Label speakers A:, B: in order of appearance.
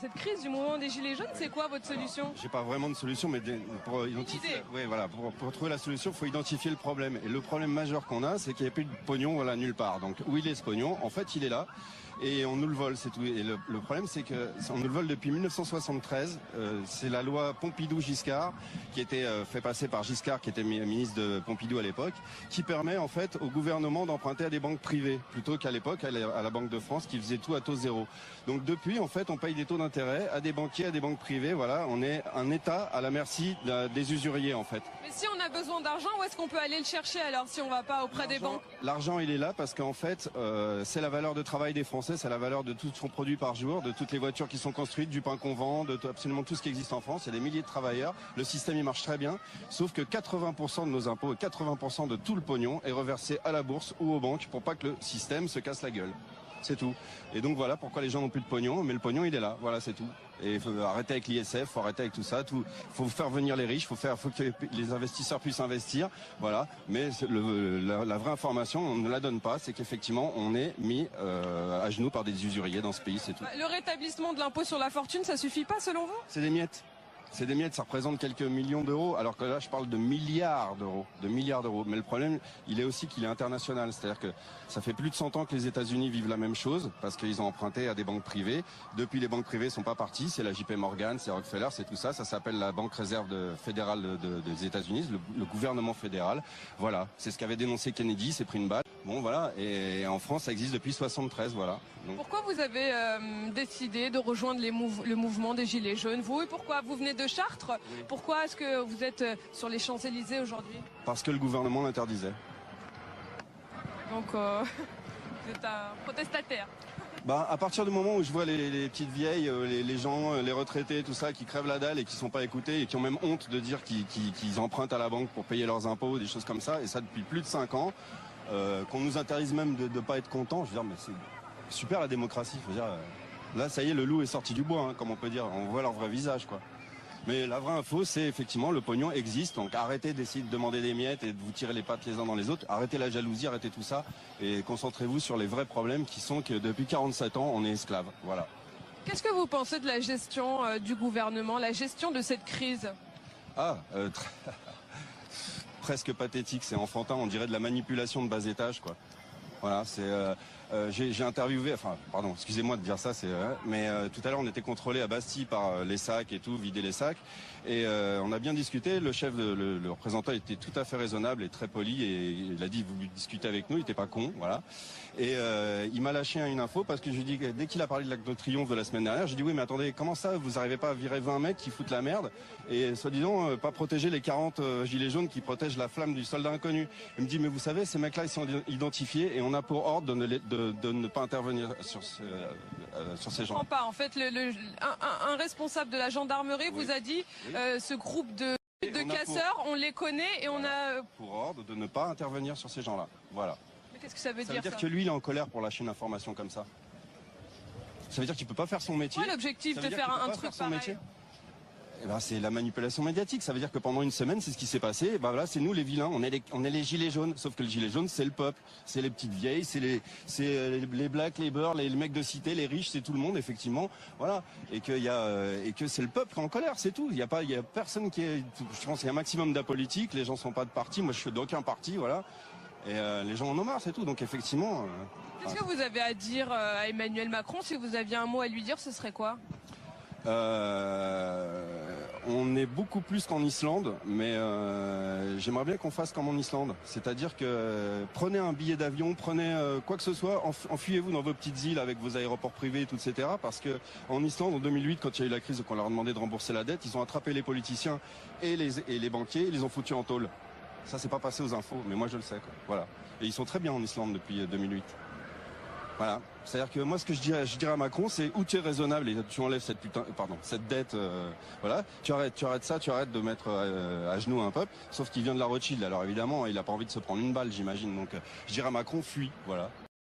A: Cette crise du mouvement des Gilets jaunes, c'est quoi votre solution?
B: J'ai pas vraiment de solution, mais pour identifier, voilà, pour trouver la solution, il faut identifier le problème. Et le problème majeur qu'on a, c'est qu'il n'y a plus de pognon, voilà, nulle part. Donc où il est ce pognon? En fait, il est là. Et on nous le vole, c'est tout. Et le problème, c'est que on nous le vole depuis 1973. C'est la loi Pompidou-Giscard qui était fait passer par Giscard, qui était ministre de Pompidou à l'époque, qui permet en fait au gouvernement d'emprunter à des banques privées plutôt qu'à l'époque à la Banque de France qui faisait tout à taux zéro. Donc depuis, en fait, on paye des taux d'intérêt à des banquiers, à des banques privées. Voilà, on est un État à la merci des usuriers en fait.
A: Mais si on a besoin d'argent, où est-ce qu'on peut aller le chercher alors si on va pas auprès des banques?
B: L'argent, il est là parce qu'en fait, c'est la valeur de travail des Français. C'est la valeur de tout ce qu'on produit par jour, de toutes les voitures qui sont construites, du pain qu'on vend, de absolument tout ce qui existe en France. Il y a des milliers de travailleurs. Le système, il marche très bien. Sauf que 80% de nos impôts et 80% de tout le pognon est reversé à la bourse ou aux banques pour pas que le système se casse la gueule. C'est tout. Et donc voilà pourquoi les gens n'ont plus de pognon, mais le pognon il est là, voilà c'est tout. Et il faut arrêter avec l'ISF, faut arrêter avec tout ça, il faut faire venir les riches, faut que les investisseurs puissent investir, voilà. Mais la vraie information, on ne la donne pas, c'est qu'effectivement on est mis à genoux par des usuriers dans ce pays, c'est tout.
A: Le rétablissement de l'impôt sur la fortune, ça suffit pas selon vous?
B: C'est des miettes. C'est des miettes, ça représente quelques millions d'euros, alors que là, je parle de milliards d'euros, Mais le problème, il est aussi qu'il est international. C'est-à-dire que ça fait plus de 100 ans que les États-Unis vivent la même chose, parce qu'ils ont emprunté à des banques privées. Depuis, les banques privées sont pas parties. C'est la JP Morgan, c'est Rockefeller, c'est tout ça. Ça s'appelle la Banque Réserve fédérale des États-Unis, le gouvernement fédéral. Voilà. C'est ce qu'avait dénoncé Kennedy, s'est pris une balle. Bon, voilà. Et en France, ça existe depuis 73, voilà. Donc...
A: Pourquoi vous avez décidé de rejoindre le mouvement des Gilets jaunes, vous? Et pourquoi vous venez de Chartres? Oui. Pourquoi est-ce que vous êtes sur les Champs-Élysées aujourd'hui?
B: Parce que le gouvernement l'interdisait.
A: Donc, vous êtes un protestataire?
B: Bah, à partir du moment où je vois les petites vieilles, les gens, les retraités, tout ça, qui crèvent la dalle et qui sont pas écoutés et qui ont même honte de dire qu'ils empruntent à la banque pour payer leurs impôts, des choses comme ça, et ça depuis plus de 5 ans, qu'on nous interdise même de pas être content, je veux dire, mais c'est super la démocratie, je veux dire, là ça y est, le loup est sorti du bois, hein, comme on peut dire, on voit leur vrai visage, quoi. Mais la vraie info, c'est effectivement le pognon existe. Donc arrêtez d'essayer de demander des miettes et de vous tirer les pattes les uns dans les autres. Arrêtez la jalousie, arrêtez tout ça et concentrez-vous sur les vrais problèmes qui sont que depuis 47 ans, on est esclave. Voilà.
A: Qu'est-ce que vous pensez de la gestion du gouvernement, la gestion de cette crise?
B: Presque pathétique, c'est enfantin, on dirait de la manipulation de bas étage, quoi. Voilà, c'est... j'ai interviewé, enfin, pardon, excusez-moi de dire ça, mais tout à l'heure on était contrôlé à Bastille par les sacs et tout, vider les sacs, et on a bien discuté. Le chef, le représentant était tout à fait raisonnable et très poli, et il a dit vous discutez avec nous, il était pas con, voilà. Et il m'a lâché une info parce que je lui dis dès qu'il a parlé de l'Arc de Triomphe de la semaine dernière, j'ai dit oui mais attendez, comment ça vous n'arrivez pas à virer 20 mecs qui foutent la merde et soi-disant pas protéger les 40 gilets jaunes qui protègent la flamme du soldat inconnu. Il me dit mais vous savez ces mecs-là ils sont identifiés et on a pour ordre de ne pas intervenir sur ces gens.
A: Pas. En fait, un responsable de la gendarmerie vous a dit ce groupe de casseurs, on les connaît et on a...
B: Pour ordre de ne pas intervenir sur ces gens-là. Voilà.
A: Mais qu'est-ce que ça veut dire?
B: Ça veut dire que lui, il est en colère pour lâcher une information comme ça. Ça veut dire qu'il peut pas faire son métier.
A: Quel l'objectif de faire un truc pareil?
B: Eh ben, c'est la manipulation médiatique. Ça veut dire que pendant une semaine, c'est ce qui s'est passé. Et ben voilà, c'est nous les vilains. On est les gilets jaunes. Sauf que le gilet jaune, c'est le peuple. C'est les petites vieilles, c'est les blacks, les beurs, les mecs de cité, les riches, c'est tout le monde, effectivement. Voilà. Et que c'est le peuple qui est en colère, c'est tout. Il y a personne qui est, je pense qu'il y a un maximum d'apolitique. Les gens sont pas de parti. Moi, je suis d'aucun parti, voilà. Et les gens en ont marre, c'est tout. Donc effectivement.
A: Qu'est-ce que vous avez à dire à Emmanuel Macron? Si vous aviez un mot à lui dire, ce serait quoi?
B: On est beaucoup plus qu'en Islande, mais j'aimerais bien qu'on fasse comme en Islande. C'est-à-dire que prenez un billet d'avion, prenez quoi que ce soit, enfuyez-vous dans vos petites îles avec vos aéroports privés, etc. Parce que en Islande, en 2008, quand il y a eu la crise, qu'on leur a demandé de rembourser la dette, ils ont attrapé les politiciens et les banquiers, ils les ont foutus en tôle. Ça, c'est pas passé aux infos, mais moi je le sais, quoi. Voilà. Et ils sont très bien en Islande depuis 2008. Voilà. C'est-à-dire que moi, ce que je dirais à Macron, c'est où tu es raisonnable et tu enlèves cette dette, voilà. Tu arrêtes ça, tu arrêtes de mettre à genoux un peuple. Sauf qu'il vient de la Rothschild. Alors évidemment, il a pas envie de se prendre une balle, j'imagine. Donc, je dirais à Macron, fuis, voilà.